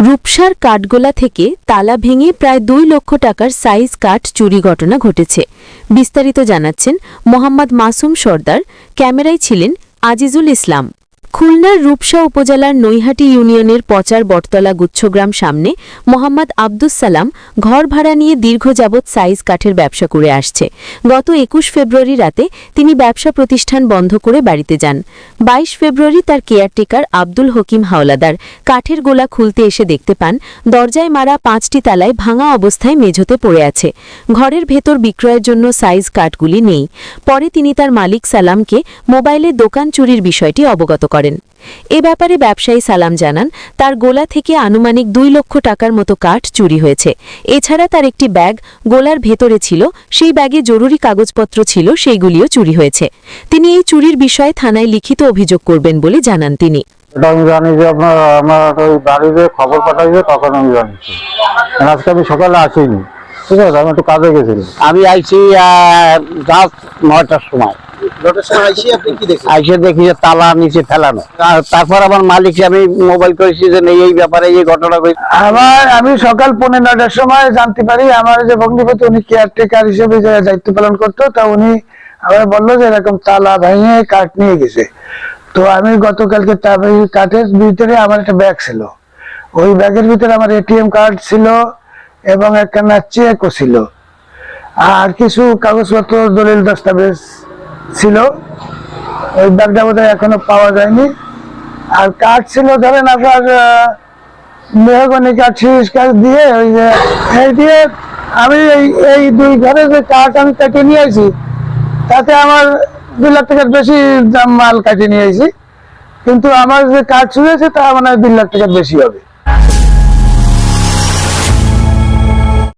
রূপসার কাঠগোলা থেকে তালা ভেঙে প্রায় 2 লক্ষ টাকার সাইজ কাঠ চুরি ঘটনা ঘটেছে। বিস্তারিত জানাচ্ছেন মোহাম্মদ মাসুম সর্দার। ক্যামেরায় ছিলেন আজিজুল ইসলাম। খুলনার রূপসা উপজেলার নৈহাটি ইউনিয়নের পচার বটতলা গুচ্ছগ্রাম সামনে মোহাম্মদ আব্দুস সালাম ঘর ভাড়া নিয়ে দীর্ঘ যাবৎ সাইজ কাঠের ব্যবসা করে আসছে। গত 21 ফেব্রুয়ারি রাতে তিনি ব্যবসা প্রতিষ্ঠান বন্ধ করে বাড়িতে যান। 22 ফেব্রুয়ারি তার কেয়ারটেকার আব্দুল হকিম হাওলাদার কাঠের গোলা খুলতে এসে দেখতে পান দরজায় মারা 5টি তালায় ভাঙা অবস্থায় মেঝোতে পড়ে আছে। ঘরের ভেতর বিক্রয়ের জন্য সাইজ কাঠগুলি নেই। পরে তিনি তার মালিক সালামকে মোবাইলে দোকান চুরির বিষয়টি অবগত করেন। এ ব্যাপারে ব্যবসায়ী সালাম জানান তার গোলা থেকে আনুমানিক 2 লক্ষ টাকার মতো কাঠ চুরি হয়েছে। এছাড়া তার একটি ব্যাগ গোলার ভেতরে ছিল, সেই ব্যাগে জরুরি কাগজপত্র ছিল, সেইগুলিও চুরি হয়েছে। তিনি এই চুরির বিষয়ে থানায় লিখিত অভিযোগ করবেন বলে জানান তিনি। আমি জানি যে আমার ওই বাড়িতে খবর পাঠাইছে, তখন আমি জানিছি। আজকে আমি সকালে আসিনি, ঠিক আছে, আমি একটু কাজে গেছিলাম। আমি আইছি রাত 9টার সময়। দেখি যে তালা নিচে ফেলানো। তারপর আমার মালিককে আমি মোবাইল করেছি যে এই ব্যাপারে এই ঘটনা। আমি সকাল 9:30টার সময় জানতে পারি আমার যে ভগ্নিপতি উনি কেয়ারটেকার হিসেবে যে দায়িত্ব পালন করতো, তা উনি আমার বললো যে এরকম তালা ভেঙে কাঠ নিয়ে গেছে। তো আমি গতকালকে কাঠের ভিতরে আমার একটা ব্যাগ ছিল, ওই ব্যাগের ভিতরে আমার এটিএম কার্ড ছিল এবং একখানা চেকও ছিল, আর কিছু কাগজপত্র দলিল দস্তাবেজ ছিল। ওই ব্যাগটা বোধহয় এখনো পাওয়া যায়নি। আর কাঠ ছিল ধরেন আপনার মেহগনি কাঠ, শিরিষ কাঠ দিয়ে ওই যে এই দিয়ে আমি এই 2 ঘরে যে কাঠ আমি কেটে নিয়ে আসি, তাতে আমার 2 লাখ টাকার বেশি দাম মাল কাটিয়ে নিয়ে আসি, কিন্তু আমার যে কাঠ চুরি হয়েছে তা মানে 2 লাখ টাকার বেশি হবে।